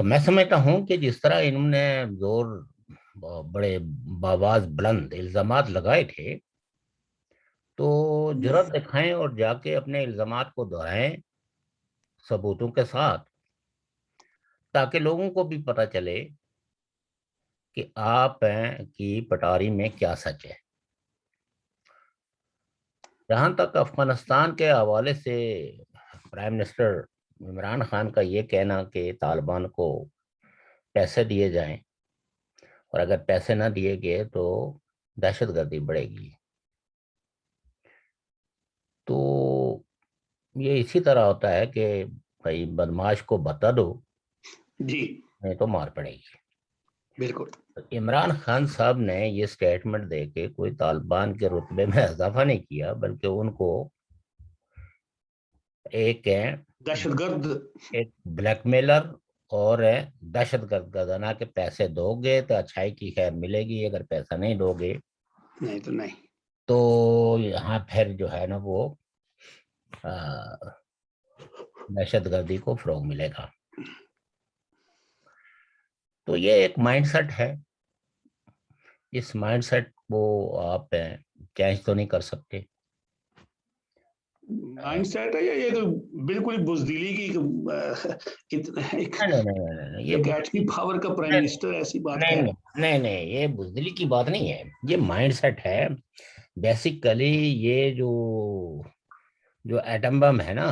تو میں سمجھتا ہوں کہ جس طرح انہوں نے زور بڑے باواز بلند الزامات لگائے تھے، تو جرأت دکھائیں اور جا کے اپنے الزامات کو دہرائیں ثبوتوں کے ساتھ، تاکہ لوگوں کو بھی پتہ چلے کہ آپ کی پٹاری میں کیا سچ ہے۔ جہاں تک افغانستان کے حوالے سے پرائم منسٹر عمران خان کا یہ کہنا کہ طالبان کو پیسے دیے جائیں، اور اگر پیسے نہ دیے گئے تو دہشت گردی بڑھے گی، تو یہ اسی طرح ہوتا ہے کہ بھائی بدماش کو بتا دو، جی نہیں تو مار پڑے گی۔ بالکل عمران خان صاحب نے یہ سٹیٹمنٹ دے کے کوئی طالبان کے رتبے میں اضافہ نہیں کیا، بلکہ ان کو ایک دہشت گرد بلیک میلر اور دہشت گرد گردانہ کے پیسے دو گے تو اچھائی کی خیر ملے گی، اگر پیسہ نہیں دو گے نہیں تو نہیں، تو یہاں پھر جو ہے نا وہ دہشت گردی کو فروغ ملے گا۔ تو یہ ایک مائنڈ سیٹ ہے، اس مائنڈ سیٹ کو آپ چینج تو نہیں کر سکتے۔ مائنڈ سیٹ ہے یہ تو بالکل ہی بزدلی کی یہ ایک ایٹمی پاور کا پرائم منسٹر، ایسی بات ہے؟ نہیں، یہ بزدلی کی بات نہیں ہے، یہ مائنڈ سیٹ ہے۔ بیسیکلی یہ جو ایٹم بم ہے نا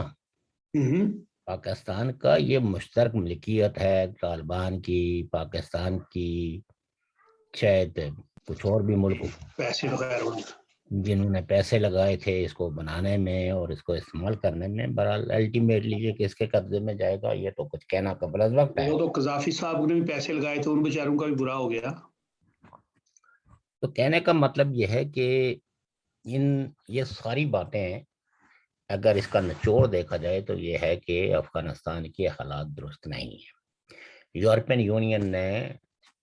پاکستان کا، یہ مشترک ملکیت ہے طالبان کی، پاکستان کی، شاید کچھ اور بھی ملک پیسے وغیرہ جنہوں نے پیسے لگائے تھے اس کو بنانے میں اور اس کو استعمال کرنے میں۔ بہرحال الٹیمیٹلی یہ کس کے قبضے میں جائے گا یہ تو کچھ کہنا قبل از وقت ہے۔ وہ تو قذافی صاحب نے بھی پیسے لگائے تھے، ان بیچاروں کا بھی برا ہو گیا۔ تو کہنے کا مطلب یہ ہے کہ یہ ساری باتیں اگر اس کا نچوڑ دیکھا جائے تو یہ ہے کہ افغانستان کے حالات درست نہیں ہیں۔ یورپین یونین نے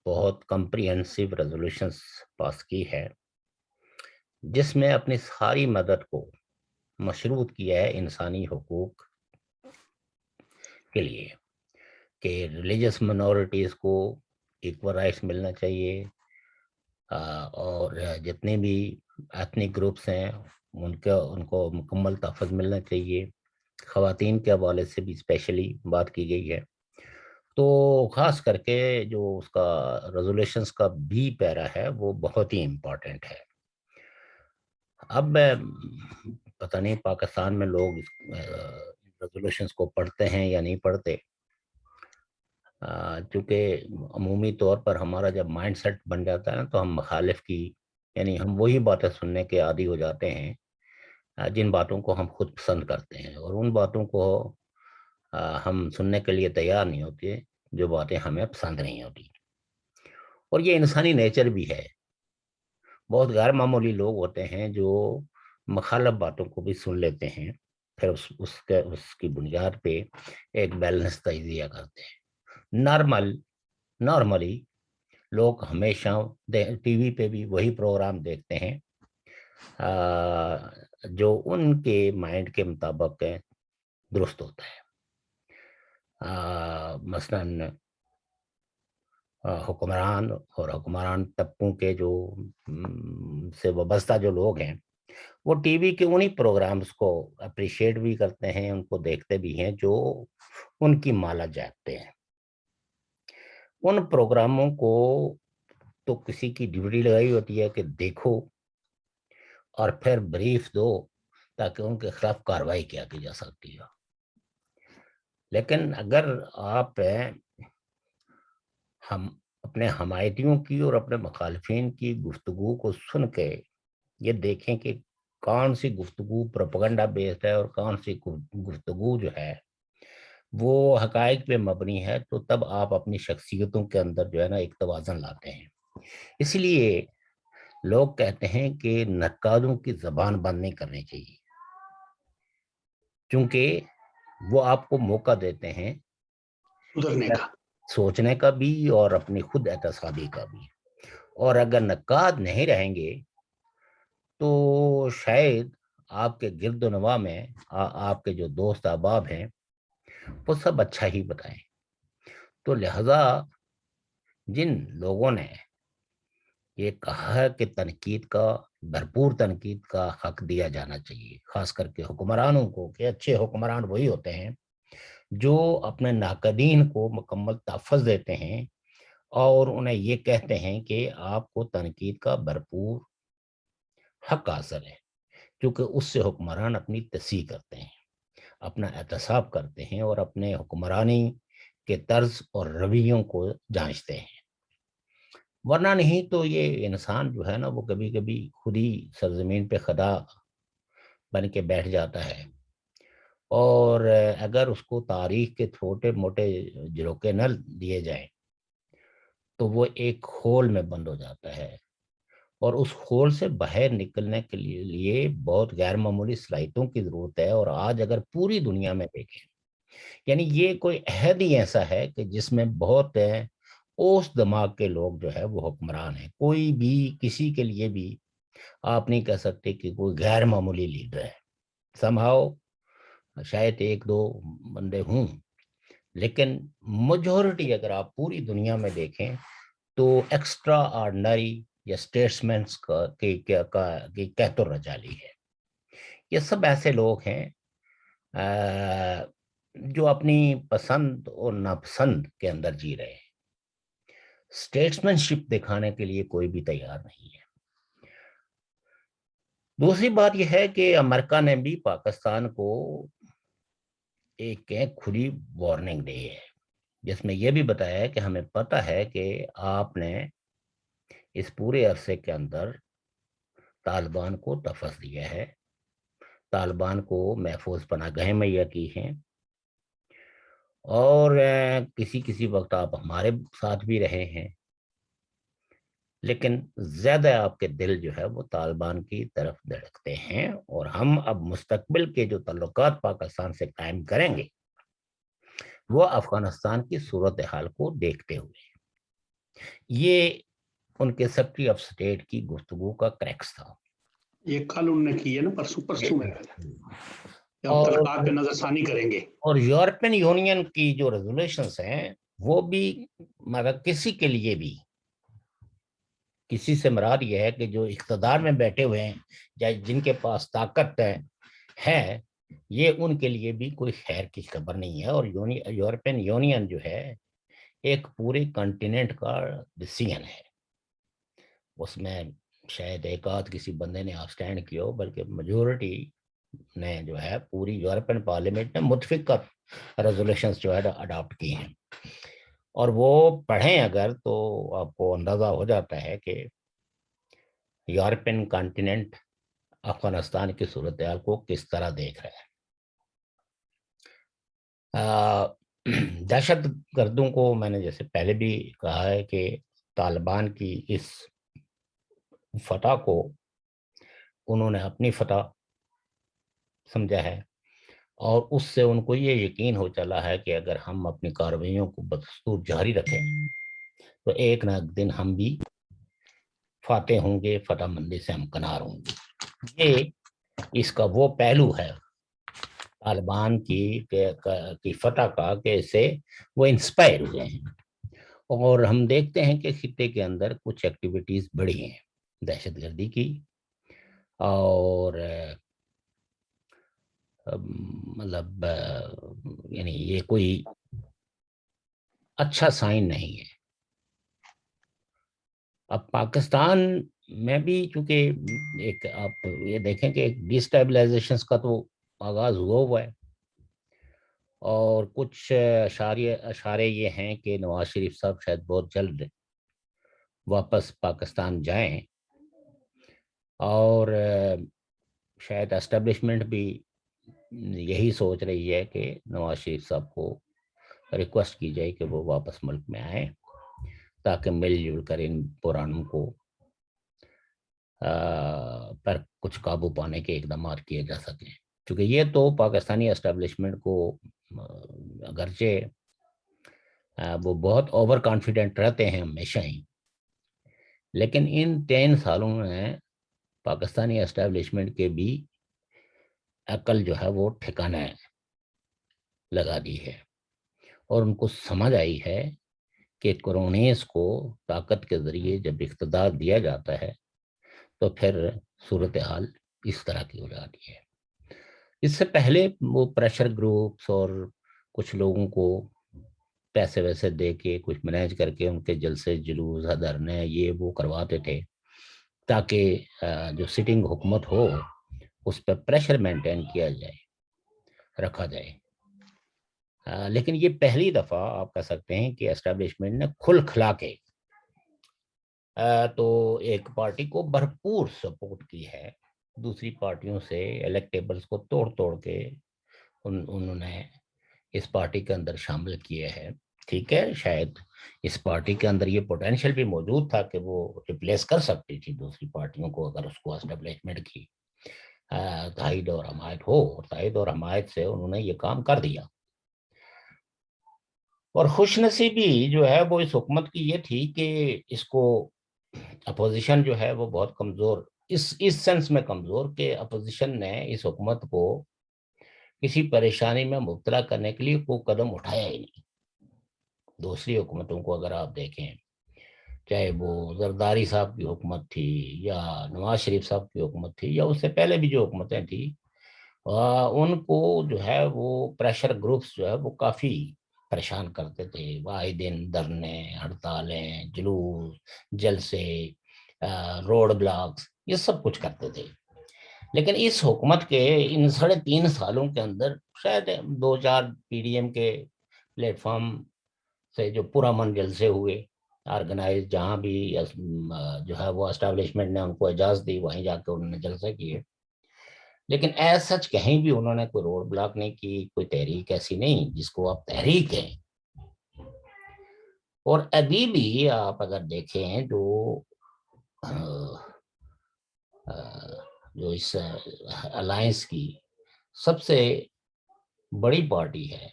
بہت کمپریہنسو ریزولوشنز پاس کی ہے، جس میں اپنی ساری مدد کو مشروط کیا ہے انسانی حقوق کے لیے، کہ ریلیجس منورٹیز کو ایکول رائٹس ملنا چاہیے، اور جتنے بھی ایتھنک گروپس ہیں ان کو مکمل تحفظ ملنا چاہیے۔ خواتین کے حوالے سے بھی اسپیشلی بات کی گئی ہے۔ تو خاص کر کے جو اس کا ریزولوشنز کا بھی پیرا ہے وہ بہت ہی امپورٹنٹ ہے۔ اب پتہ نہیں پاکستان میں لوگ ریزولوشنز کو پڑھتے ہیں یا نہیں پڑھتے، چونکہ عمومی طور پر ہمارا جب مائنڈ سیٹ بن جاتا ہے تو ہم مخالف کی، یعنی ہم وہی باتیں سننے کے عادی ہو جاتے ہیں جن باتوں کو ہم خود پسند کرتے ہیں، اور ان باتوں کو ہم سننے کے لیے تیار نہیں ہوتے جو باتیں ہمیں پسند نہیں ہوتی۔ اور یہ انسانی نیچر بھی ہے، بہت غیر معمولی لوگ ہوتے ہیں جو مخالف باتوں کو بھی سن لیتے ہیں، پھر اس کی بنیاد پہ ایک بیلنس تجزیہ کرتے ہیں۔ نارملی لوگ ہمیشہ ٹی وی پہ بھی وہی پروگرام دیکھتے ہیں جو ان کے مائنڈ کے مطابق درست ہوتا ہے۔ مثلاً حکمران اور حکمران طبقوں کے جو سے وابستہ جو لوگ ہیں وہ ٹی وی کے انہی پروگرامز کو اپریشیٹ بھی کرتے ہیں، ان کو دیکھتے بھی ہیں جو ان کی مالا جاگتے ہیں۔ ان پروگراموں کو تو کسی کی ڈیوٹی لگائی ہوتی ہے کہ دیکھو اور پھر بریف دو تاکہ ان کے خلاف کارروائی کیا کی جا سکتی ہے۔ لیکن اگر آپ ہم اپنے حمایتیوں کی اور اپنے مخالفین کی گفتگو کو سن کے یہ دیکھیں کہ کون سی گفتگو پروپیگنڈا بیسڈ ہے اور کون سی گفتگو جو ہے وہ حقائق پہ مبنی ہے، تو تب آپ اپنی شخصیتوں کے اندر جو ہے نا ایک توازن لاتے ہیں۔ اس لیے لوگ کہتے ہیں کہ نقادوں کی زبان بند نہیں کرنی چاہیے، چونکہ وہ آپ کو موقع دیتے ہیں سدھرنے کا، سوچنے کا بھی اور اپنی خود احتسابی کا بھی۔ اور اگر نقاد نہیں رہیں گے تو شاید آپ کے گرد و نواح میں آپ کے جو دوست احباب ہیں وہ سب اچھا ہی بتائیں، تو لہذا جن لوگوں نے یہ کہا ہے کہ تنقید کا، بھرپور تنقید کا حق دیا جانا چاہیے، خاص کر کے حکمرانوں کو، کہ اچھے حکمران وہی ہوتے ہیں جو اپنے ناقدین کو مکمل تحفظ دیتے ہیں اور انہیں یہ کہتے ہیں کہ آپ کو تنقید کا بھرپور حق حاصل ہے، کیونکہ اس سے حکمران اپنی تصحیح کرتے ہیں، اپنا احتساب کرتے ہیں اور اپنے حکمرانی کے طرز اور رویوں کو جانچتے ہیں۔ ورنہ نہیں تو یہ انسان جو ہے نا وہ کبھی کبھی خود ہی سرزمین پہ خدا بن کے بیٹھ جاتا ہے، اور اگر اس کو تاریخ کے چھوٹے موٹے جھروکے نہ دیے جائیں تو وہ ایک خول میں بند ہو جاتا ہے، اور اس خول سے باہر نکلنے کے لیے بہت غیر معمولی صلاحیتوں کی ضرورت ہے۔ اور آج اگر پوری دنیا میں دیکھیں، یعنی یہ کوئی عہد ہی ایسا ہے کہ جس میں بہت اوس دماغ کے لوگ جو ہے وہ حکمران ہیں، کوئی بھی کسی کے لیے بھی آپ نہیں کہہ سکتے کہ کوئی غیر معمولی لیڈر ہے۔ سمہاؤ شاید ایک دو بندے ہوں، لیکن میجورٹی اگر آپ پوری دنیا میں دیکھیں تو ایکسٹرا آرڈنری یا اسٹیٹسمینس کی کہت الرجالی ہے۔ یہ سب ایسے لوگ ہیں جو اپنی پسند اور ناپسند کے اندر جی رہے ہیں، اسٹیٹسمین شپ دکھانے کے لیے کوئی بھی تیار نہیں ہے۔ دوسری بات یہ ہے کہ امریکہ نے بھی پاکستان کو ایک کھلی وارننگ دی ہے، جس میں یہ بھی بتایا ہے کہ ہمیں پتہ ہے کہ آپ نے اس پورے عرصے کے اندر طالبان کو تحفظ دیا ہے، طالبان کو محفوظ پناہ گاہیں مہیا کی ہیں، اور کسی وقت آپ ہمارے ساتھ بھی رہے ہیں، لیکن زیادہ آپ کے دل جو ہے وہ طالبان کی طرف دھڑکتے ہیں، اور ہم اب مستقبل کے جو تعلقات پاکستان سے قائم کریں گے وہ افغانستان کی صورتحال کو دیکھتے ہوئے۔ یہ ان کے سیکرٹری آف اسٹیٹ کی گفتگو کا کریکس تھا۔ یہ کل انہوں نے کی ہے نا، پرسوں میں اور تعلقات پہ نظر ثانی کریں گے۔ اور یورپین یونین کی جو ریزولوشنز ہیں وہ بھی مگر کسی کے لیے بھی، کسی سے مراد یہ ہے کہ جو اقتدار میں بیٹھے ہوئے ہیں یا جن کے پاس طاقت ہے، یہ ان کے لیے بھی کوئی خیر کی خبر نہیں ہے۔ اور یورپین یونین جو ہے ایک پورے کنٹیننٹ کا ڈیسیژن ہے، اس میں شاید ایک آدھ کسی بندے نے آبسٹینڈ کیا ہو، بلکہ میجورٹی نے جو ہے پوری یورپین پارلیمنٹ نے متفقہ ریزولوشنز جو ہے اڈاپٹ کی ہیں، اور وہ پڑھیں اگر تو آپ کو اندازہ ہو جاتا ہے کہ یورپین کانٹیننٹ افغانستان کی صورتحال کو کس طرح دیکھ رہا ہے۔ دہشت گردوں کو میں نے جیسے پہلے بھی کہا ہے کہ طالبان کی اس فتح کو انہوں نے اپنی فتح سمجھا ہے، اور اس سے ان کو یہ یقین ہو چلا ہے کہ اگر ہم اپنی کارروائیوں کو بدستور جاری رکھیں تو ایک نہ ایک دن ہم بھی فاتح ہوں گے، فتح مندی سے ہمکنار ہوں گے۔ یہ اس کا وہ پہلو ہے طالبان کی فتح کا کہ اس سے وہ انسپائر ہوئے ہیں، اور ہم دیکھتے ہیں کہ خطے کے اندر کچھ ایکٹیویٹیز بڑھی ہیں دہشت گردی کی، اور مطلب یعنی یہ کوئی اچھا سائن نہیں ہے۔ اب پاکستان میں بھی چونکہ ایک آپ یہ دیکھیں کہ ایک ڈی اسٹیبلائزیشن کا تو آغاز ہوا ہے، اور کچھ اشارے یہ ہیں کہ نواز شریف صاحب شاید بہت جلد واپس پاکستان جائیں، اور شاید اسٹیبلشمنٹ بھی یہی سوچ رہی ہے کہ نواز شریف صاحب کو ریکویسٹ کی جائے کہ وہ واپس ملک میں آئیں، تاکہ مل جل کر ان پرانوں کو پر کچھ قابو پانے کے اقدامات کیے جا سکیں، کیونکہ یہ تو پاکستانی اسٹیبلشمنٹ کو اگرچہ وہ بہت اوور کانفیڈنٹ رہتے ہیں ہمیشہ ہی، لیکن ان 3 سالوں میں پاکستانی اسٹیبلشمنٹ کے بھی عقل جو ہے وہ ٹھکانا لگا دی ہے، اور ان کو سمجھ آئی ہے کہ کورونیز کو طاقت کے ذریعے جب اقتدار دیا جاتا ہے تو پھر صورتحال اس طرح کی ہو جاتی ہے۔ اس سے پہلے وہ پریشر گروپس اور کچھ لوگوں کو پیسے ویسے دے کے کچھ مینیج کر کے ان کے جلسے جلوس دھرنے یہ وہ کرواتے تھے تاکہ جو سٹنگ حکومت ہو اس پہ پریشر مینٹین کیا جائے، رکھا جائے۔ لیکن یہ پہلی دفعہ آپ کہہ سکتے ہیں کہ اسٹیبلشمنٹ نے کھل کھلا کے تو ایک پارٹی کو بھرپور سپورٹ کی ہے، دوسری پارٹیوں سے الیکٹیبلز کو توڑ توڑ کے انہوں نے اس پارٹی کے اندر شامل کیے ہیں۔ ٹھیک ہے، شاید اس پارٹی کے اندر یہ پوٹینشیل بھی موجود تھا کہ وہ ریپلیس کر سکتی تھی دوسری پارٹیوں کو اگر اس کو اسٹیبلشمنٹ کی تائید اور حمایت ہو، تائید اور حمایت سے انہوں نے یہ کام کر دیا۔ اور خوش نصیبی جو ہے وہ اس حکومت کی یہ تھی کہ اس کو اپوزیشن جو ہے وہ بہت کمزور، اس سینس میں کمزور کہ اپوزیشن نے اس حکومت کو کسی پریشانی میں مبتلا کرنے کے لیے کوئی قدم اٹھایا ہی نہیں۔ دوسری حکومتوں کو اگر آپ دیکھیں، چاہے وہ زرداری صاحب کی حکومت تھی یا نواز شریف صاحب کی حکومت تھی یا اس سے پہلے بھی جو حکومتیں تھیں، ان کو جو ہے وہ پریشر گروپس جو ہے وہ کافی پریشان کرتے تھے، آئے دن دھرنے، ہڑتالیں، جلوس، جلسے، روڈ بلاکس، یہ سب کچھ کرتے تھے۔ لیکن اس حکومت کے ان 3.5 سالوں کے اندر شاید 2-4 پی ڈی ایم کے پلیٹ فارم سے جو پرامن جلسے ہوئے آرگنائز، جہاں بھی جو ہے وہ اسٹیبلشمنٹ نے ان کو اجازت دی وہیں جا کے انہوں نے جلسے کیے، لیکن ایز سچ کہیں بھی انہوں نے کوئی روڈ بلاک نہیں کی، کوئی تحریک ایسی نہیں جس کو آپ تحریک کہیں۔ اور ابھی بھی آپ اگر دیکھیں جو اس الائنس کی سب سے بڑی پارٹی ہے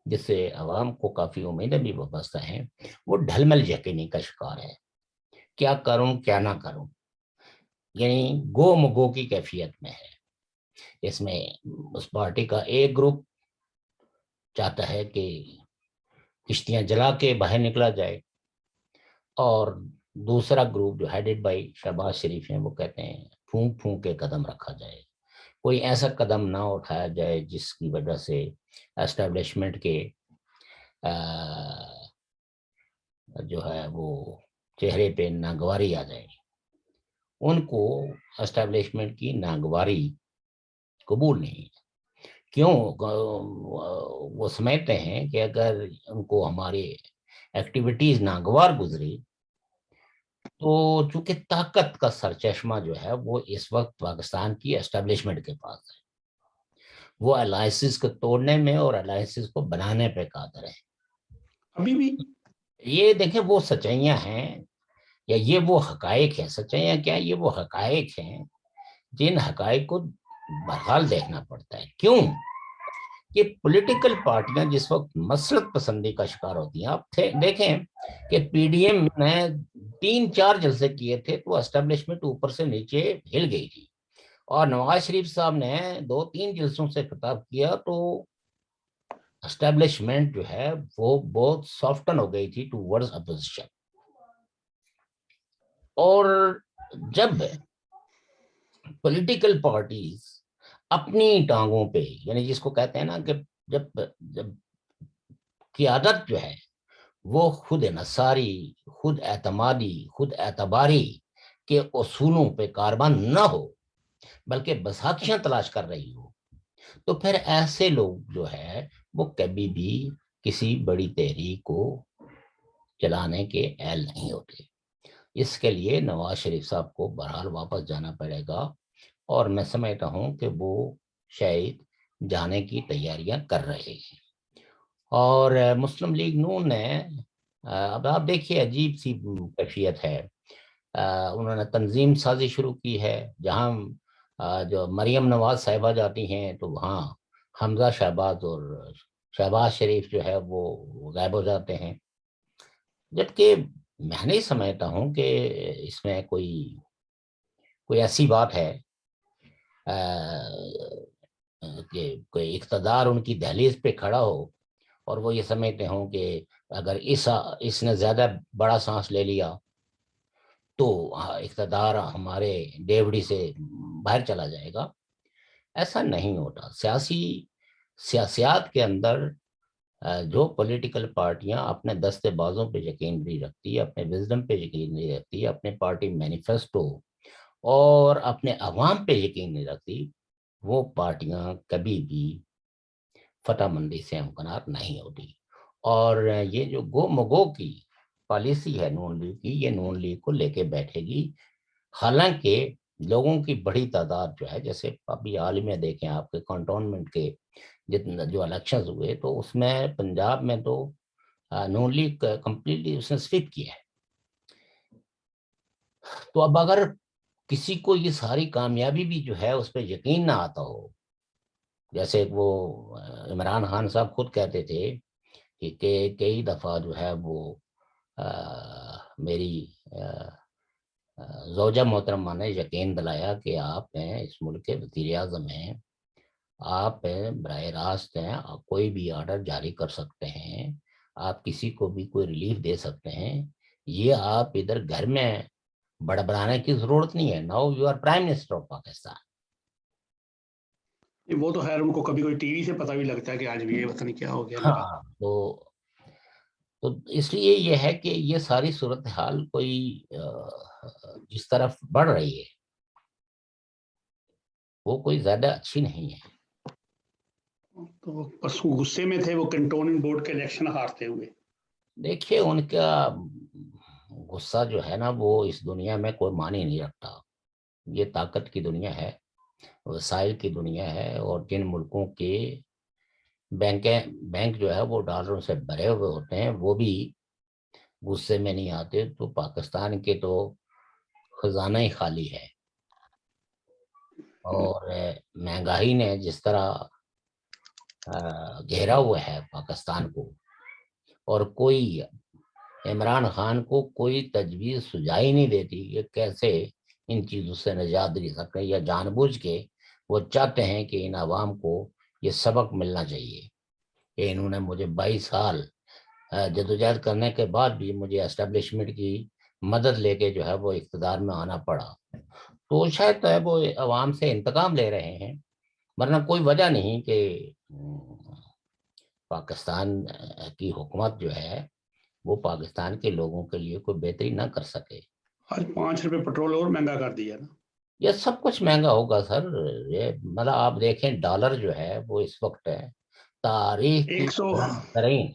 جس سے عوام کو کافی امیدیں بھی وابستہ ہیں، وہ ڈھل مل یقینی کا شکار ہے، کیا کروں کیا نہ کروں، یعنی گو مگو کی کیفیت میں ہے۔ اس میں اس پارٹی کا ایک گروپ چاہتا ہے کہ کشتیاں جلا کے باہر نکلا جائے، اور دوسرا گروپ جو ہیڈڈ بائی شہباز شریف ہیں وہ کہتے ہیں پھونک پھونک کے قدم رکھا جائے، کوئی ایسا قدم نہ اٹھایا جائے جس کی وجہ سے اسٹیبلشمنٹ کے جو ہے وہ چہرے پہ ناگواری آ جائے۔ ان کو اسٹیبلشمنٹ کی ناگواری قبول نہیں ہے۔ کیوں؟ وہ سمجھتے ہیں کہ اگر ان کو ہماری ایکٹیویٹیز ناگوار گزری تو چونکہ طاقت کا سرچشمہ جو ہے وہ اس وقت پاکستان کی اسٹیبلشمنٹ کے پاس ہے، وہ الائنسز کو توڑنے میں اور الائنسز کو بنانے پہ قادر ہے۔ ابھی بھی یہ دیکھیں وہ سچائیاں ہیں یا یہ وہ حقائق ہیں، سچائیاں کیا، یہ وہ حقائق ہیں جن حقائق کو بہرحال دیکھنا پڑتا ہے۔ کیوں کہ پولیٹیکل پارٹیاں جس وقت مسلط پسندی کا شکار ہوتی ہیں، آپ دیکھیں کہ پی ڈی ایم نے 3-4 جلسے کیے تھے تو اسٹیبلشمنٹ اوپر سے نیچے ہل گئی تھی، اور نواز شریف صاحب نے 2-3 جلسوں سے خطاب کیا تو اسٹیبلشمنٹ جو ہے وہ بہت سافٹن ہو گئی تھی ٹوورڈز اپوزیشن۔ اور جب پولیٹیکل پارٹیز اپنی ٹانگوں پہ، یعنی جس کو کہتے ہیں نا کہ جب قیادت جو ہے وہ خود انحصاری، خود اعتمادی، خود اعتباری کے اصولوں پہ کاربان نہ ہو بلکہ بساکشیاں تلاش کر رہی ہو، تو پھر ایسے لوگ جو ہے وہ کبھی بھی کسی بڑی تحریک کو چلانے کے اہل نہیں ہوتے۔ اس کے لیے نواز شریف صاحب کو بہرحال واپس جانا پڑے گا، اور میں سمجھتا ہوں کہ وہ شاید جانے کی تیاریاں کر رہے ہیں۔ اور مسلم لیگ نون نے اب آپ دیکھیے عجیب سی کیفیت ہے، انہوں نے تنظیم سازی شروع کی ہے، جہاں جو مریم نواز صاحبہ جاتی ہیں تو وہاں حمزہ شہباز اور شہباز شریف جو ہے وہ غائب ہو جاتے ہیں، جبکہ میں نہیں سمجھتا ہوں کہ اس میں کوئی ایسی بات ہے کہ کوئی اقتدار ان کی دہلیز پہ کھڑا ہو اور وہ یہ سمجھتے ہوں کہ اگر اس نے زیادہ بڑا سانس لے لیا تو اقتدار ہمارے ڈیوڑی سے باہر چلا جائے گا. ایسا نہیں ہوتا. سیاست کے اندر جو پولیٹیکل پارٹیاں اپنے دستے بازوں پہ یقین نہیں رکھتی، اپنے وزڈم پہ یقین نہیں رکھتی، اپنے پارٹی مینیفیسٹو اور اپنے عوام پہ یقین نہیں رکھتی، وہ پارٹیاں کبھی بھی فتح مندی سے امکنار نہیں ہوتی. اور یہ جو گو مگو کی پالیسی ہے نون لیگ کی، یہ نون لیگ کو لے کے بیٹھے گی. حالانکہ لوگوں کی بڑی تعداد جو ہے، جیسے ابھی عالمیہ دیکھیں آپ کے کنٹونمنٹ کے جتنا جو الیکشنز ہوئے تو اس میں پنجاب میں تو نون لیگ کمپلیٹلی اس نے سویپ کیا ہے. تو اب اگر کسی کو یہ ساری کامیابی بھی جو ہے اس پہ یقین نہ آتا ہو، جیسے وہ عمران خان صاحب خود کہتے تھے کہ کئی دفعہ جو ہے وہ میری زوجہ محترمہ نے یقین دلایا کہ آپ ہیں اس ملک کے وزیر اعظم ہیں، آپ براہ راست ہیں، آپ کوئی بھی آرڈر جاری کر سکتے ہیں، آپ کسی کو بھی کوئی ریلیف دے سکتے ہیں، یہ آپ ادھر گھر میں بڑبڑانے کی ضرورت نہیں ہے. Now you are prime minister of Pakistan. وہ تو خیر ان کو کبھی کوئی ٹی وی سے پتہ بھی لگتا ہے کہ آج بھی یہ پتہ نہیں کیا ہو گیا میرا. ہاں، تو اس لیے یہ ہے کہ یہ ساری صورتحال کوئی جس طرف بڑھ رہی ہے وہ کوئی زیادہ اچھی نہیں ہے. تو وہ بس غصے میں تھے وہ کنٹونمنٹ بورڈ کے الیکشن ہارتے ہوئے. دیکھیے ان کا غصہ جو ہے نا وہ اس دنیا میں کوئی معنی نہیں رکھتا. یہ طاقت کی دنیا ہے، وسائل کی دنیا ہے، اور جن ملکوں کے بینک جو ہے وہ ڈالروں سے بھرے ہوئے ہوتے ہیں وہ بھی غصے میں نہیں آتے. تو پاکستان کے تو خزانہ ہی خالی ہے، اور مہنگائی نے جس طرح گھیرا ہوا ہے پاکستان کو، اور کوئی عمران خان کو کوئی تجویز سجائی نہیں دیتی کہ کیسے ان چیزوں سے نجات دے سکیں، یا جان بوجھ کے وہ چاہتے ہیں کہ ان عوام کو یہ سبق ملنا چاہیے کہ انہوں نے مجھے 22 سال جدوجہد کرنے کے بعد بھی مجھے اسٹیبلشمنٹ کی مدد لے کے جو ہے وہ اقتدار میں آنا پڑا. تو شاید وہ عوام سے انتقام لے رہے ہیں، ورنہ کوئی وجہ نہیں کہ پاکستان کی حکومت جو ہے وہ پاکستان کے لوگوں کے لیے کوئی بہتری نہ کر سکے. آج 5 روپے پیٹرول اور مہنگا کر دیا نا. یہ سب کچھ مہنگا ہوگا سر. یہ مطلب آپ دیکھیں ڈالر جو ہے وہ اس وقت ہے تاریخ کی 100 ترین.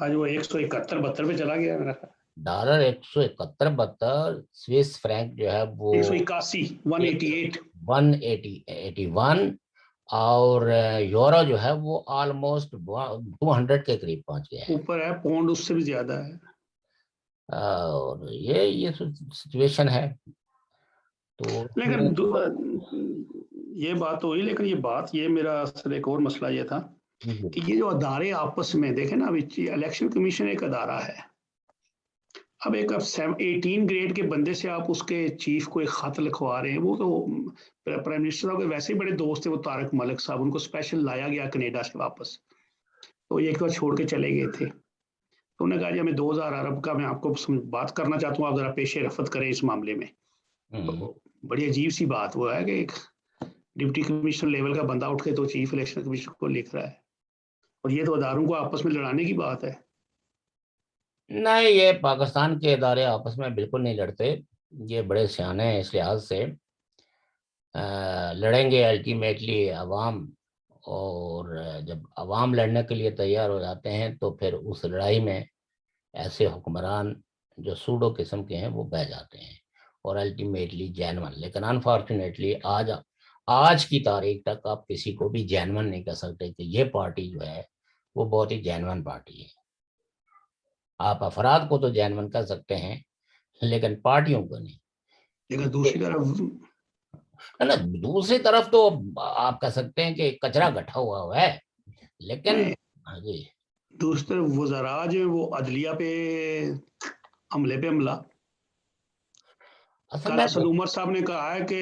آج وہ 171-72 پہ چلا گیا میرا خیال. ڈالر 171-72، سوئس فرینک جو ہے وہ 181 181، اور یورو جو ہے وہ آلموسٹ 200 کے قریب پہنچ گیا ہے. اوپر ہے، پاؤنڈ اس سے بھی زیادہ ہے. اور یہ سچویشن ہے. تو لیکن یہ بات ہوئی، لیکن یہ میرا اصل ایک اور مسئلہ یہ تھا کہ یہ جو ادارے آپس میں دیکھیں نا، الیکشن کمیشن ایک ادارہ ہے. اب ایک 18 گریڈ کے بندے سے آپ اس کے چیف کو ایک خط لکھوا رہے ہیں. وہ تو پرائم منسٹر صاحب کے ویسے ہی بڑے دوست تھے وہ طارق ملک صاحب، ان کو اسپیشل لایا گیا کینیڈا سے واپس، تو یہ ایک بار چھوڑ کے چلے گئے تھے. تو انہوں نے کہا جی ہمیں 2000 ارب کا میں آپ کو بات کرنا چاہتا ہوں، آپ ذرا پیش رفت کریں اس معاملے میں. تو بڑی عجیب سی بات وہ ہے کہ ایک ڈپٹی کمشنر لیول کا بندہ اٹھ کے تو چیف الیکشن کمیشن کو لکھ رہا ہے، اور یہ تو اداروں کو آپس میں لڑانے کی بات ہے. نہیں، یہ پاکستان کے ادارے آپس میں بالکل نہیں لڑتے. یہ بڑے سیانے ہیں اس لحاظ سے. لڑیں گے الٹیمیٹلی عوام، اور جب عوام لڑنے کے لیے تیار ہو جاتے ہیں تو پھر اس لڑائی میں ایسے حکمران جو سوڈو قسم کے ہیں وہ بہ جاتے ہیں، اور الٹیمیٹلی جینون. لیکن انفارچونیٹلی آج کی تاریخ تک آپ کسی کو بھی جینون نہیں کہہ سکتے کہ یہ پارٹی جو ہے وہ بہت ہی جینون پارٹی ہے. آپ افراد کو تو جینون کر سکتے ہیں لیکن پارٹیوں کو نہیں. لیکن دوسری طرف دوسری طرف تو آپ کہہ سکتے ہیں کہ کچرا گٹھا ہوا ہے، لیکن جی دوسری طرف وزراء جو وہ عدلیہ پہ عملے پہ عملہ. کل اسد عمر صاحب نے کہا ہے کہ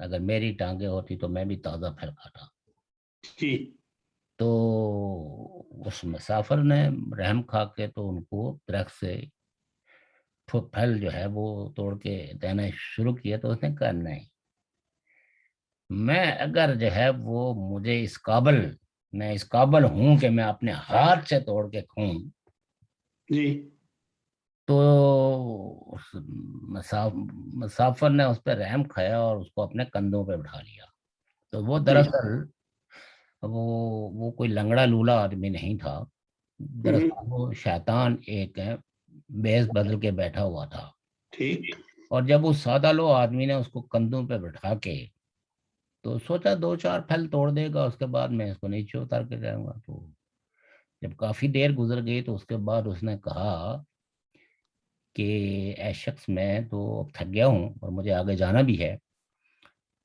اگر میری ٹانگیں ہوتی تو میں بھی تازہ پھل کھاتا. جی تو اس مسافر نے رحم کھا کے تو ان کو درخت سے پھل جو ہے وہ توڑ کے دینا شروع کیا. تو اس نے کہا نہیں، میں اگر جو ہے وہ مجھے میں اس قابل ہوں کہ میں اپنے ہاتھ سے توڑ کے کھاؤں، جی تو اس مسافر نے اس پہ رحم کھایا اور اس کو اپنے کندھوں پہ بٹھا لیا. تو وہ جی دراصل وہ کوئی لنگڑا لولا آدمی نہیں تھا. دراصل وہ شیطان ایک بیس بدل کے بیٹھا ہوا تھا. ٹھیک. اور جب اس سادہ لو آدمی نے اس کو کندھوں پہ بٹھا کے تو سوچا 2-4 پھل توڑ دے گا، اس کے بعد میں اس کو نیچے اتار کے جاؤں گا. تو جب کافی دیر گزر گئی تو اس کے بعد اس نے کہا کہ اے شخص، میں تو اب تھک گیا ہوں اور مجھے آگے جانا بھی ہے،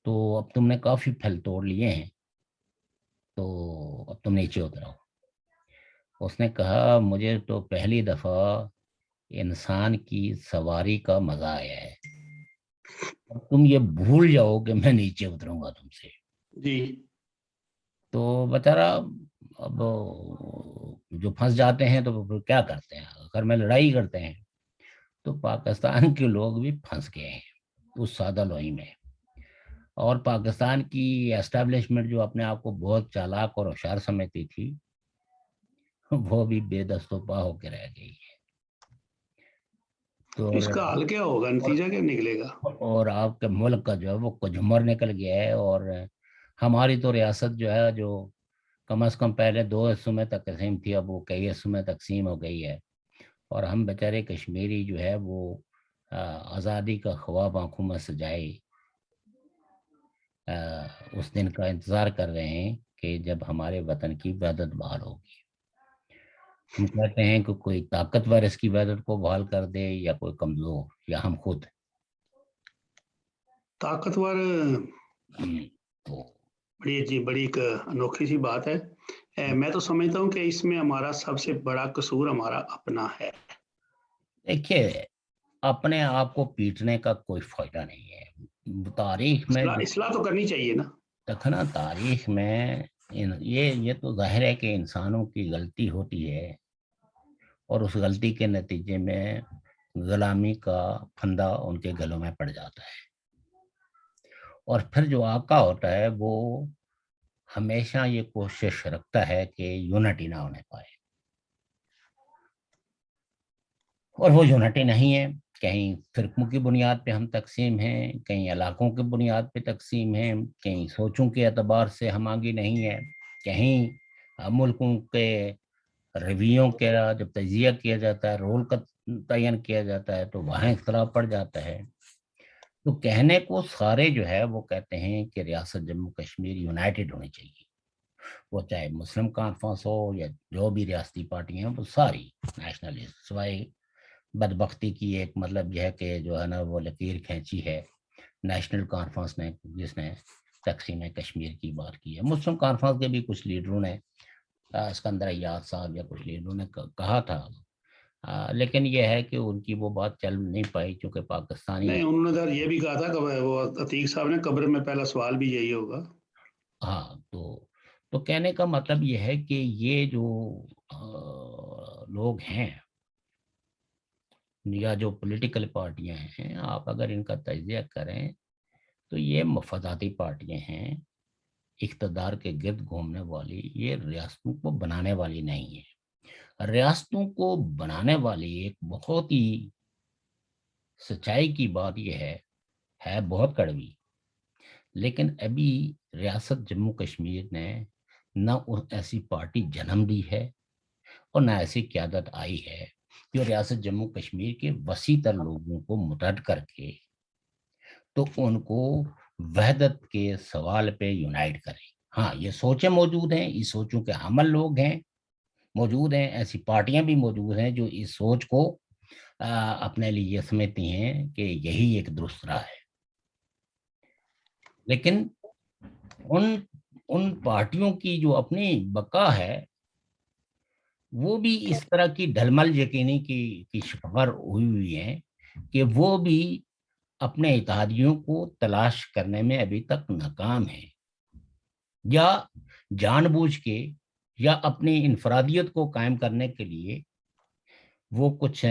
تو اب تم نے کافی پھل توڑ لیے ہیں، تو اب تم نیچے اترو. اس نے کہا مجھے تو پہلی دفعہ انسان کی سواری کا مزہ آیا ہے، اب تم یہ بھول جاؤ کہ میں نیچے اتروں گا تم سے. جی تو بیچارہ اب جو پھنس جاتے ہیں تو پھر کیا کرتے ہیں، گھر میں لڑائی کرتے ہیں. تو پاکستان کے لوگ بھی پھنس گئے ہیں اس سادہ لوئی میں. اور پاکستان کی اسٹیبلشمنٹ جو اپنے آپ کو بہت چالاک اور ہوشیار سمجھتی تھی، وہ بھی بے دست و پا ہو کے رہ گئی ہے. تو اس کا حل کیا ہوگا، نتیجہ کیا نکلے گا؟ اور آپ کے ملک کا جو ہے وہ کجھمر نکل گیا ہے. اور ہماری تو ریاست جو ہے، جو کم از کم پہلے 2 حصوں میں تقسیم تھی، اب وہ کئی حصوں میں تقسیم ہو گئی ہے. اور ہم بیچارے کشمیری جو ہے وہ آزادی کا خواب آنکھوں میں سجائے اس دن کا انتظار کر رہے ہیں کہ جب ہمارے وطن کی وحدت بحال ہوگی. ہم کہتے ہیں کہ کوئی طاقتور اس کی وحدت کو بحال کر دے، یا کوئی کمزور، یا ہم خود. طاقتور تو بڑی ایک انوکھی سی بات ہے. میں تو سمجھتا ہوں کہ اس میں ہمارا سب سے بڑا قصور ہمارا اپنا ہے. دیکھیے، اپنے آپ کو پیٹنے کا کوئی فائدہ نہیں ہے. تاریخ میں اصلاح تو کرنی چاہیے نا. دیکھنا، تاریخ میں یہ تو ظاہر ہے کہ انسانوں کی غلطی ہوتی ہے، اور اس غلطی کے نتیجے میں غلامی کا پھندا ان کے گلوں میں پڑ جاتا ہے. اور پھر جو آقا ہوتا ہے وہ ہمیشہ یہ کوشش رکھتا ہے کہ یونٹی نہ ہونے پائے. اور وہ یونٹی نہیں ہے. کہیں فرقوں کی بنیاد پہ ہم تقسیم ہیں، کہیں علاقوں کی بنیاد پہ تقسیم ہیں، کہیں سوچوں کے اعتبار سے ہم آگے نہیں ہے، کہیں ملکوں کے رویوں کا جب تجزیہ کیا جاتا ہے، رول کا تعین کیا جاتا ہے، تو وہاں اختلاف پڑ جاتا ہے. تو کہنے کو سارے جو ہے وہ کہتے ہیں کہ ریاست جموں کشمیر یونائٹڈ ہونی چاہیے. وہ چاہے مسلم کانفرنس ہو یا جو بھی ریاستی پارٹیاں ہیں، وہ ساری نیشنلسٹ. سوائے بدبختی کی ایک مطلب یہ ہے کہ جو ہے نا وہ لکیر کھینچی ہے نیشنل کانفرنس نے، جس نے تقسیم کشمیر کی بات کی ہے. مسلم کانفرنس کے بھی کچھ لیڈروں نے، اسکندر ایاز صاحب یا کچھ لیڈروں نے کہا تھا، لیکن یہ ہے کہ ان کی وہ بات چل نہیں پائی، کیونکہ پاکستانی. نہیں، انہوں نے یہ بھی کہا تھا کہ وہ عتیق صاحب نے قبر میں پہلا سوال بھی یہی ہوگا. ہاں، تو کہنے کا مطلب یہ ہے کہ یہ جو لوگ ہیں یا جو پولیٹیکل پارٹیاں ہیں، آپ اگر ان کا تجزیہ کریں تو یہ مفاداتی پارٹیاں ہیں، اقتدار کے گرد گھومنے والی. یہ ریاستوں کو بنانے والی نہیں ہے. ریاستوں کو بنانے والی ایک بہت ہی سچائی کی بات یہ ہے بہت کڑوی، لیکن ابھی ریاست جموں کشمیر نے نہ ایسی پارٹی جنم دی ہے اور نہ ایسی قیادت آئی ہے جو ریاست جموں کشمیر کے وسیع تر لوگوں کو متحد کر کے تو ان کو وحدت کے سوال پہ یونائٹ کریں. ہاں، یہ سوچیں موجود ہیں، اس سوچوں کے حامل لوگ ہیں موجود ہیں، ایسی پارٹیاں بھی موجود ہیں جو اس سوچ کو اپنے لیے سمجھتی ہیں کہ یہی ایک درست راہ ہے. لیکن ان پارٹیوں کی جو اپنی بقا ہے وہ بھی اس طرح کی ڈھلمل یقینی کی شکار ہوئی ہیں کہ وہ بھی اپنے اتحادیوں کو تلاش کرنے میں ابھی تک ناکام ہیں، یا جان بوجھ کے یا اپنی انفرادیت کو قائم کرنے کے لیے وہ کچھ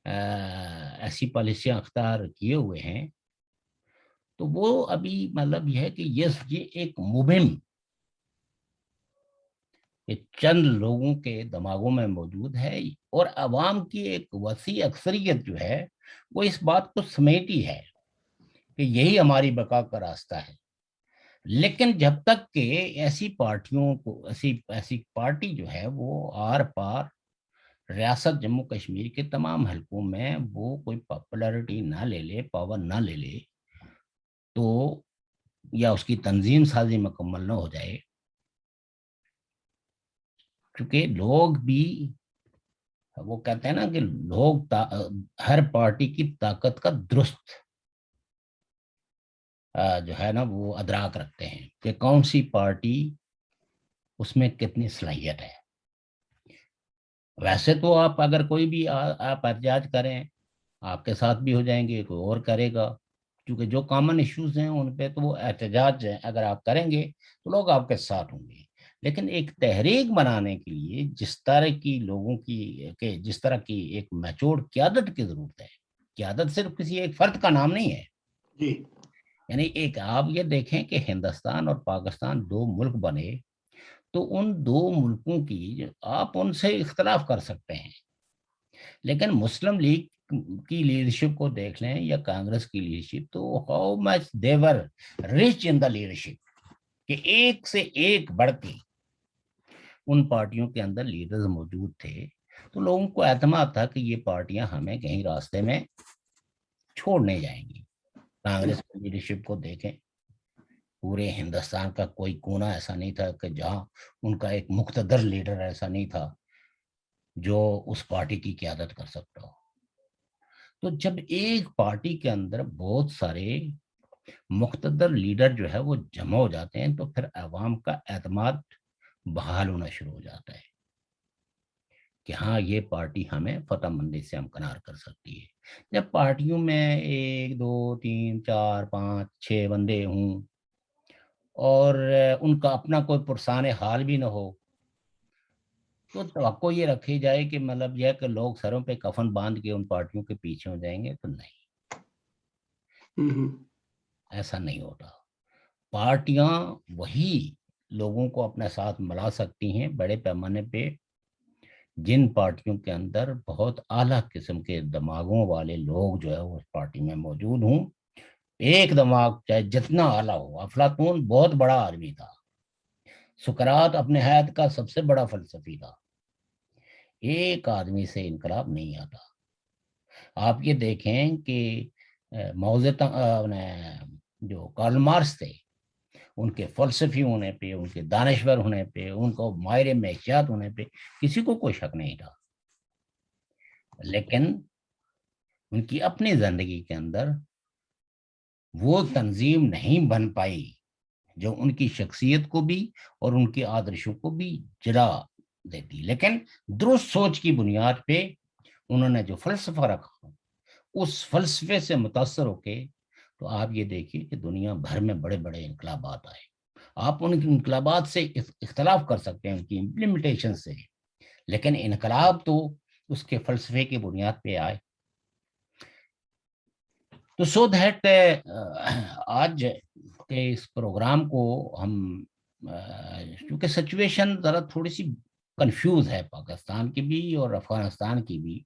ایسی پالیسیاں اختیار کیے ہوئے ہیں، تو وہ ابھی مطلب یہ ہے کہ یہ ایک مبہم یہ چند لوگوں کے دماغوں میں موجود ہے، اور عوام کی ایک وسیع اکثریت جو ہے وہ اس بات کو سمیٹی ہے کہ یہی ہماری بقا کا راستہ ہے۔ لیکن جب تک کہ ایسی پارٹیوں کو ایسی پارٹی جو ہے وہ آر پار ریاست جموں کشمیر کے تمام حلقوں میں وہ کوئی پاپولرٹی نہ لے لے، پاور نہ لے لے، تو یا اس کی تنظیم سازی مکمل نہ ہو جائے، کیونکہ لوگ بھی وہ کہتے ہیں نا کہ لوگ ہر پارٹی کی طاقت کا درست جو ہے نا وہ ادراک رکھتے ہیں کہ کون سی پارٹی اس میں کتنی صلاحیت ہے۔ ویسے تو آپ اگر کوئی بھی آپ احتجاج کریں، آپ کے ساتھ بھی ہو جائیں گے، کوئی اور کرے گا، کیونکہ جو کامن ایشوز ہیں ان پہ تو وہ احتجاج اگر آپ کریں گے تو لوگ آپ کے ساتھ ہوں گے۔ لیکن ایک تحریک بنانے کے لیے جس طرح کی لوگوں کی کہ جس طرح کی ایک میچور قیادت کی ضرورت ہے، قیادت صرف کسی ایک فرد کا نام نہیں ہے، جی یعنی ایک آپ یہ دیکھیں کہ ہندوستان اور پاکستان دو ملک بنے، تو ان دو ملکوں کی آپ ان سے اختلاف کر سکتے ہیں، لیکن مسلم لیگ کی لیڈرشپ کو دیکھ لیں یا کانگریس کی لیڈرشپ، تو how much they've reach in the leadership, کہ ایک سے ایک بڑھ کے ان پارٹیوں کے اندر لیڈرز موجود تھے، تو لوگوں کو اعتماد تھا کہ یہ پارٹیاں ہمیں کہیں راستے میں چھوڑ نہیں جائیں گی۔ کانگریس کی لیڈرشپ کو دیکھیں، پورے ہندوستان کا کوئی کونا ایسا نہیں تھا کہ جہاں ان کا ایک مقتدر لیڈر ایسا نہیں تھا جو اس پارٹی کی قیادت کر سکتا ہو۔ تو جب ایک پارٹی کے اندر بہت سارے مقتدر لیڈر جو ہے وہ جمع ہو جاتے ہیں، تو پھر عوام کا اعتماد بحال ہونا شروع ہو جاتا ہے کہ ہاں یہ پارٹی ہمیں فتح مندی سے ہمکنار کر سکتی ہے۔ جب پارٹیوں میں 1 2 3 4 5 6 بندے ہوں اور ان کا اپنا کوئی پرسان حال بھی نہ ہو، تو توقع یہ رکھی جائے کہ مطلب یہ کہ لوگ سروں پہ کفن باندھ کے ان پارٹیوں کے پیچھے ہو جائیں گے، تو نہیں، ایسا نہیں ہوتا۔ پارٹیاں وہی لوگوں کو اپنے ساتھ ملا سکتی ہیں بڑے پیمانے پہ جن پارٹیوں کے اندر بہت اعلیٰ قسم کے دماغوں والے لوگ جو ہے وہ اس پارٹی میں موجود ہوں۔ ایک دماغ چاہے جتنا اعلیٰ ہو، افلاطون بہت بڑا آدمی تھا، سقراط اپنے حیات کا سب سے بڑا فلسفی تھا، ایک آدمی سے انقلاب نہیں آتا۔ آپ یہ دیکھیں کہ جو کارل مارکس تھے، ان کے فلسفی ہونے پہ، ان کے دانشور ہونے پہ، ان کو ماہر معیشت ہونے پہ کسی کو کوئی شک نہیں تھا، لیکن ان کی اپنی زندگی کے اندر وہ تنظیم نہیں بن پائی جو ان کی شخصیت کو بھی اور ان کے آدرشوں کو بھی جلا دیتی۔ لیکن درست سوچ کی بنیاد پہ انہوں نے جو فلسفہ رکھا، اس فلسفے سے متاثر ہو کے تو آپ یہ دیکھیے کہ دنیا بھر میں بڑے بڑے انقلابات آئے۔ آپ ان انقلابات سے اختلاف کر سکتے ہیں ان کی امپلیمنٹیشن سے، لیکن انقلاب تو اس کے فلسفے کی بنیاد پہ آئے۔ تو سو دیٹ آج کے اس پروگرام کو ہم کیونکہ سچویشن ذرا تھوڑی سی کنفیوز ہے پاکستان کی بھی اور افغانستان کی بھی،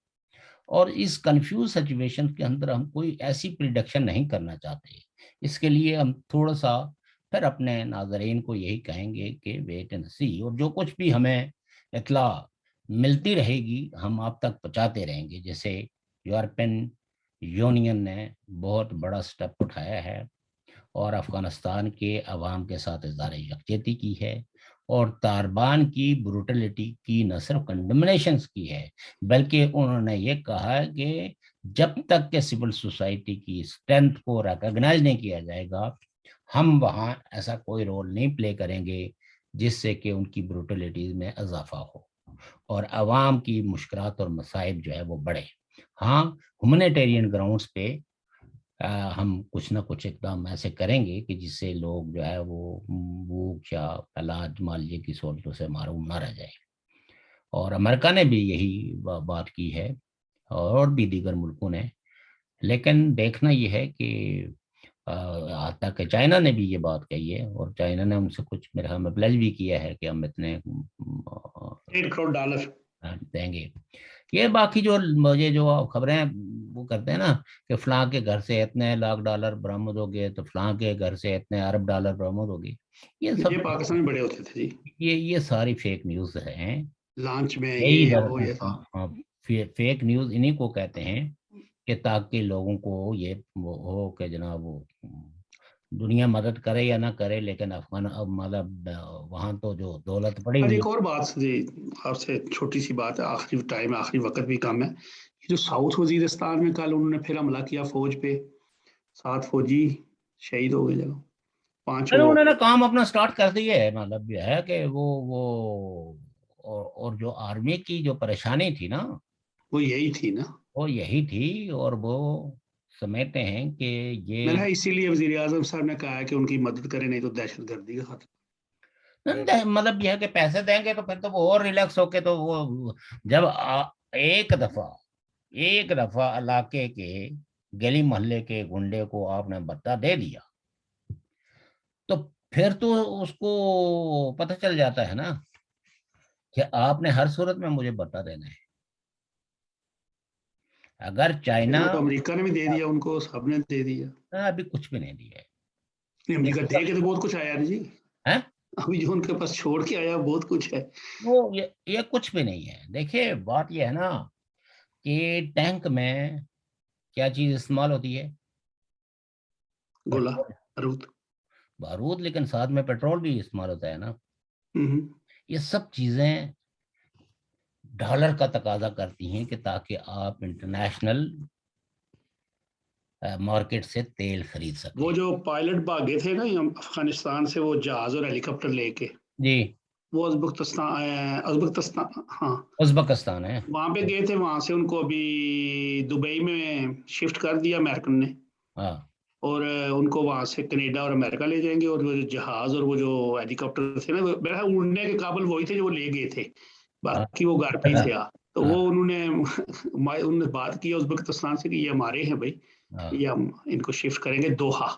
اور اس کنفیوز سچویشن کے اندر ہم کوئی ایسی پریڈکشن نہیں کرنا چاہتے۔ اس کے لیے ہم تھوڑا سا پھر اپنے ناظرین کو یہی کہیں گے کہ ویٹ اینڈ سی، اور جو کچھ بھی ہمیں اطلاع ملتی رہے گی ہم آپ تک پہنچاتے رہیں گے۔ جیسے یورپین یونین نے بہت بڑا سٹیپ اٹھایا ہے اور افغانستان کے عوام کے ساتھ اظہار یکجہتی کی ہے، اور طالبان کی بروٹلٹی کی نہ صرف کنڈمنیشنز کی ہے، بلکہ انہوں نے یہ کہا کہ جب تک کہ سول سوسائٹی کی اسٹرینتھ کو ریکگنائز نہیں کیا جائے گا، ہم وہاں ایسا کوئی رول نہیں پلے کریں گے جس سے کہ ان کی بروٹلٹیز میں اضافہ ہو اور عوام کی مشکلات اور مصائب جو ہے وہ بڑھے۔ ہاں، ہیومینیٹیرین گراؤنڈز پہ ہم کچھ نہ کچھ اقدام ایسے کریں گے کہ جس سے لوگ جو ہے وہ بھوک یا علاج معالجے کی سہولتوں سے محروم نہ رہ جائے. اور امریکہ نے بھی یہی بات کی ہے اور بھی دیگر ملکوں نے. لیکن دیکھنا یہ ہے کہ حتیٰ کہ چائنا نے بھی یہ بات کہی ہے اور چائنا نے ان سے کچھ میرے خیال میں پلیج بھی کیا ہے کہ ہم اتنے $8 کروڑ دیں گے. یہ باقی جو مجھے جو خبریں وہ کرتے ہیں نا کہ فلاں کے گھر سے اتنے $1,00,000 برآمد ہو گئے تو فلاں کے گھر سے اتنے $1,000 برآمد ہو گئی، یہ سب یہ پاکستان میں بڑے ہوتے تھے جی، یہ ساری فیک نیوز ہیں. لانچ میں یہی یہ وہ یہ تھا. فیک نیوز انہی کو کہتے ہیں کہ تاکہ لوگوں کو یہ وہ ہو کہ جناب وہ دنیا مدد کرے یا نہ کرے، لیکن افغان مطلب وہاں تو جو دولت پڑی اور ہوئی ایک اور بات جی آپ سے چھوٹی سی بات ہے، آخری ٹائم آخری وقت بھی کم ہے. یہ جو ساؤتھ وزیرستان میں کل انہوں نے پھر حملہ کیا فوج پہ، 7 فوجی شہید ہو گئے، جگہ 5 ہے، وہ. انہوں نے کام اپنا سٹارٹ کر دیا ہے. مطلب یہ ہے کہ وہ اور جو آرمی کی جو پریشانی تھی نا وہ یہی تھی نا، وہ یہی تھی، اور وہ سمجھتے ہیں کہ میں یہ نے اسی لیے وزیر اعظم صاحب نے کہا ہے کہ ان کی مدد کرے، نہیں تو دہشت گردی کا خطرہ. مطلب یہ ہے کہ پیسے دیں گے تو پھر تو وہ اور ریلیکس ہو کے تو وہ جب ایک دفعہ علاقے کے گلی محلے کے گنڈے کو آپ نے بتا دے دیا تو پھر تو اس کو پتہ چل جاتا ہے نا کہ آپ نے ہر صورت میں مجھے بتا دینا ہے. اگر چائنا وہ تو امریکہ نے بھی دے دیا، ان کو سب نے دے دیا. ابھی کچھ بھی نہیں دیا امریکہ دے کے ہے. تو بہت کچھ آیا جی، ابھی جو ان کے پاس چھوڑ کے آیا بہت کچھ ہے. وہ یہ کچھ بھی نہیں ہے. دیکھیے بات یہ ہے نا کہ ٹینک میں کیا چیز استعمال ہوتی ہے؟ گولا پیٹرول، بارود. بارود، لیکن ساتھ میں پیٹرول بھی استعمال ہوتا ہے نا. ہوں. یہ سب چیزیں ڈالر کا تقاضا کرتی ہیں کہ تاکہ آپ انٹرنیشنل مارکیٹ سے تیل خرید سکیں. وہ جو پائلٹ بھاگے تھے نا افغانستان سے، وہ جہاز اور ہیلی کاپٹر لے کے، جی وہ ازبکستان ہاں ازبکستان ہے. وہاں پہ گئے تھے. وہاں سے ان کو ابھی دبئی میں شفٹ کر دیا امریکن نے، ہاں اور ان کو وہاں سے کینیڈا اور امریکہ لے جائیں گے. اور وہ جہاز اور وہ جو ہیلی کاپٹر تھے نا، میرا اڑنے کے قابل وہی تھے جو وہ لے گئے تھے، ہاں باقی وہ گھر پہ ہی تھے. تو ہاں وہ انہوں نے بات کی ازبکستان سے کہ یہ ہمارے ہیں بھائی، ہاں. یہ ہم ان کو شفٹ کریں گے دوحہ.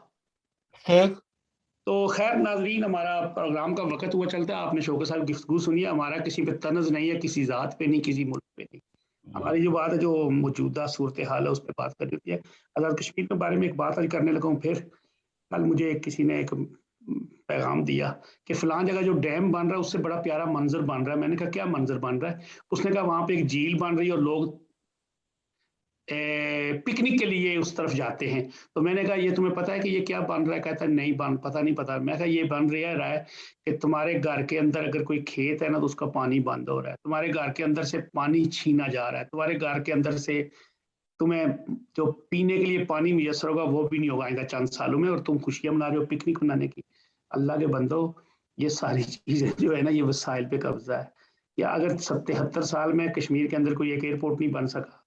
تو خیر ناظرین، ہمارا پروگرام کا وقت ہوا چلتا ہے. آپ نے شوکت صاحب گفتگو سنی ہے. ہمارا کسی پہ طنز نہیں ہے، کسی ذات پہ نہیں، کسی ملک پہ نہیں. ہماری جو بات ہے جو موجودہ صورتحال ہے اس پہ بات کرنی ہوتی ہے. آزاد کشمیر کے بارے میں ایک بات آج کرنے لگا ہوں. پھر کل مجھے کسی نے ایک پیغام دیا کہ فلاں جگہ جو ڈیم بن رہا ہے اس سے بڑا پیارا منظر بن رہا ہے. میں نے کہا کیا منظر بن رہا ہے؟ اس نے کہا وہاں پہ ایک جھیل بن رہی ہے اور لوگ پکنک کے لیے اس طرف جاتے ہیں. تو میں نے کہا یہ تمہیں پتا ہے کہ یہ کیا بن رہا ہے؟ کہتا ہے نہیں پتا نہیں پتا. میں کہا یہ بن رہا ہے کہ تمہارے گھر کے اندر اگر کوئی کھیت ہے نا تو اس کا پانی بند ہو رہا ہے، تمہارے گھر کے اندر سے پانی چھینا جا رہا ہے، تمہارے گھر کے اندر سے تمہیں جو پینے کے لیے پانی میسر ہوگا وہ بھی نہیں ہوگا آئندہ چند سالوں میں، اور تم خوشیاں منا رہے ہو پکنک منانے کی. اللہ کے بندو، یہ ساری چیزیں جو ہے نا یہ وسائل پہ قبضہ ہے. یا اگر 77 سال میں کشمیر کے اندر کوئی ایک ایئرپورٹ نہیں بن سکا،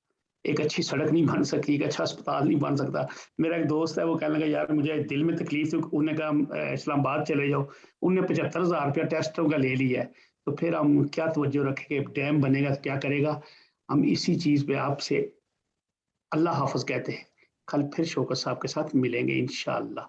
ایک اچھی سڑک نہیں بن سکی، ایک اچھا اسپتال نہیں بن سکتا. میرا ایک دوست ہے وہ کہنے لگا یار مجھے دل میں تکلیف تھی. انہوں نے کہا اسلام آباد چلے جاؤ. انہوں نے 75,000 روپیہ ٹیسٹوں کا لے لیا ہے. تو پھر ہم کیا توجہ رکھیں کہ ڈیم بنے گا کیا کرے گا. ہم اسی چیز پہ آپ سے اللہ حافظ کہتے ہیں. کل پھر شوکت صاحب کے ساتھ ملیں گے انشاءاللہ.